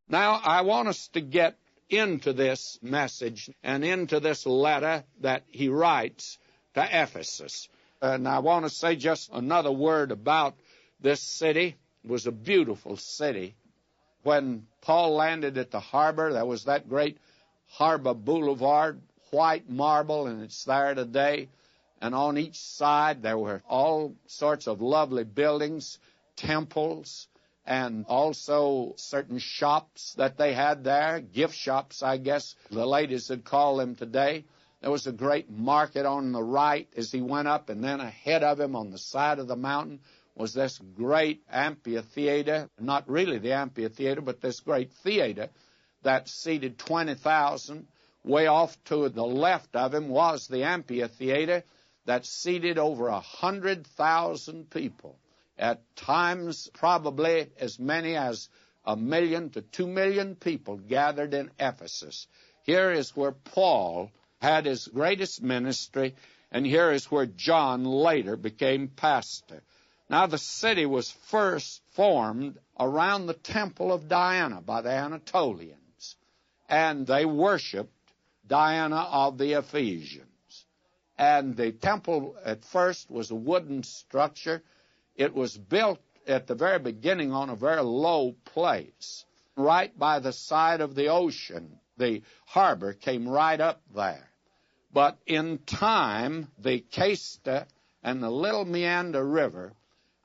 Now, I want us to get into this message and into this letter that he writes to Ephesus. And I want to say just another word about this city. It was a beautiful city. When Paul landed at the harbor, there was that great harbor boulevard, white marble, and it's there today. And on each side there were all sorts of lovely buildings, temples, and also certain shops that they had there, gift shops, I guess the ladies would call them today. There was a great market on the right as he went up, and then ahead of him on the side of the mountain was this great amphitheater, not really the amphitheater, but this great theater that seated 20,000. Way off to the left of him was the amphitheater that seated over 100,000 people. At times, probably as many as 1 million to 2 million people gathered in Ephesus. Here is where Paul had his greatest ministry, and here is where John later became pastor. Now, the city was first formed around the temple of Diana by the Anatolians, and they worshipped Diana of the Ephesians. And the temple at first was a wooden structure. It was built at the very beginning on a very low place, right by the side of the ocean. The harbor came right up there. But in time, the Casta and the Little Meander River,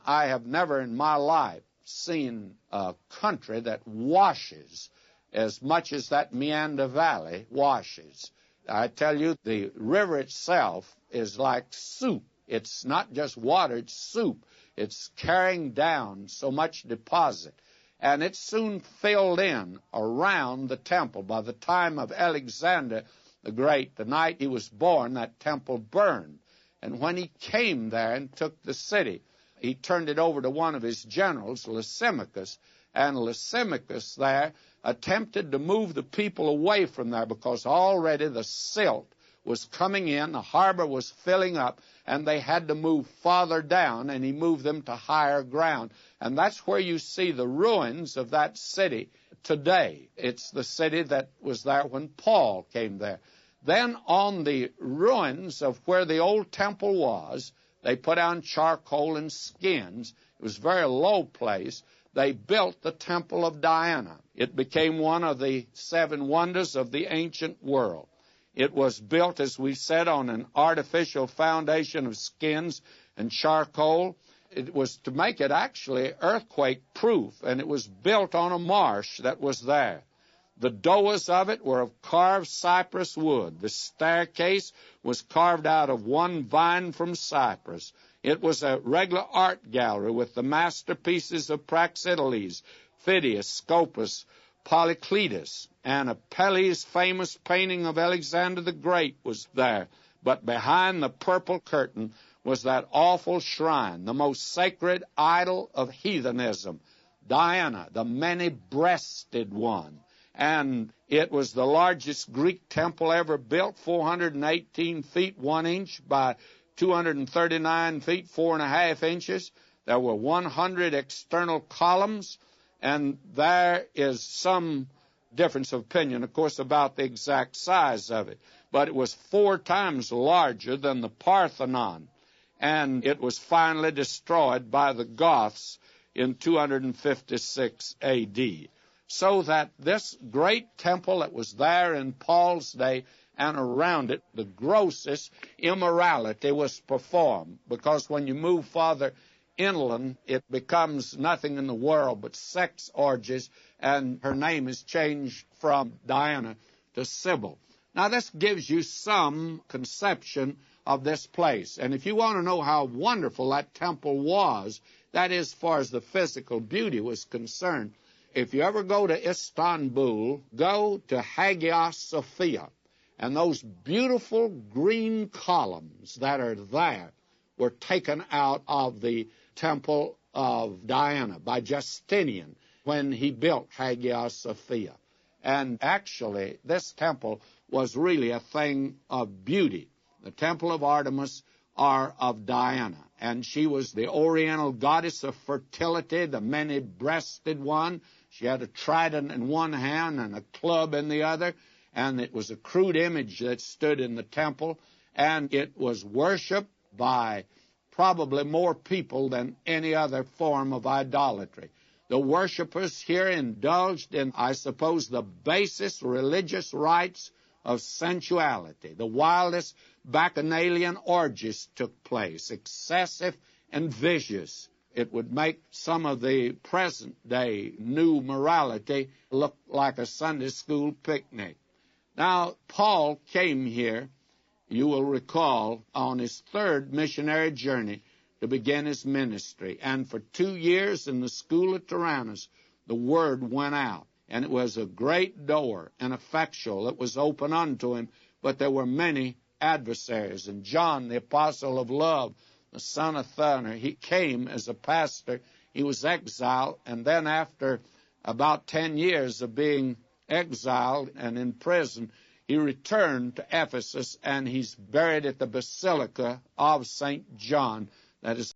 I have never in my life seen a country that washes as much as that Meander Valley washes. I tell you, the river itself is like soup. It's not just water, it's soup. It's carrying down so much deposit. And it soon filled in around the temple. By the time of Alexander the Great, the night he was born, that temple burned. And when he came there and took the city, he turned it over to one of his generals, Lysimachus, and Lysimachus there attempted to move the people away from there because already the silt was coming in, the harbor was filling up, and they had to move farther down, and he moved them to higher ground. And that's where you see the ruins of that city today. It's the city that was there when Paul came there. Then on the ruins of where the old temple was, they put on charcoal and skins. It was a very low place. They built the temple of Diana. It became one of the 7 wonders of the ancient world. It was built, as we said, on an artificial foundation of skins and charcoal. It was to make it actually earthquake-proof, and it was built on a marsh that was there. The doors of it were of carved cypress wood. The staircase was carved out of one vine from Cyprus. It was a regular art gallery with the masterpieces of Praxiteles, Phidias, Scopas, Polycletus, and Apelles' famous painting of Alexander the Great was there. But behind the purple curtain was that awful shrine, the most sacred idol of heathenism, Diana, the many-breasted one. And it was the largest Greek temple ever built, 418 feet 1 inch by 239 feet 4.5 inches. There were 100 external columns, and there is some difference of opinion, of course, about the exact size of it. But it was 4 times larger than the Parthenon, and it was finally destroyed by the Goths in 256 A.D., so that this great temple that was there in Paul's day and around it, the grossest immorality was performed, because when you move farther inland, it becomes nothing in the world but sex orgies, and her name is changed from Diana to Sybil. Now, this gives you some conception of this place. And if you want to know how wonderful that temple was, that is, as far as the physical beauty was concerned, if you ever go to Istanbul, go to Hagia Sophia. And those beautiful green columns that are there were taken out of the temple of Diana by Justinian when he built Hagia Sophia. And actually, this temple was really a thing of beauty. The temple of Artemis or of Diana. And she was the oriental goddess of fertility, the many-breasted one. She had a trident in one hand and a club in the other, and it was a crude image that stood in the temple, and it was worshipped by probably more people than any other form of idolatry. The worshipers here indulged in, I suppose, the basest religious rites of sensuality. The wildest bacchanalian orgies took place, excessive and vicious. It would make some of the present-day new morality look like a Sunday school picnic. Now, Paul came here, you will recall, on his third missionary journey to begin his ministry. And for 2 years in the school of Tyrannus, the word went out. And it was a great door and effectual. It was open unto him, but there were many adversaries. And John, the apostle of love, the son of Thunder, he came as a pastor. He was exiled, and then after about 10 years of being exiled and in prison, he returned to Ephesus, and he's buried at the Basilica of St. John, that is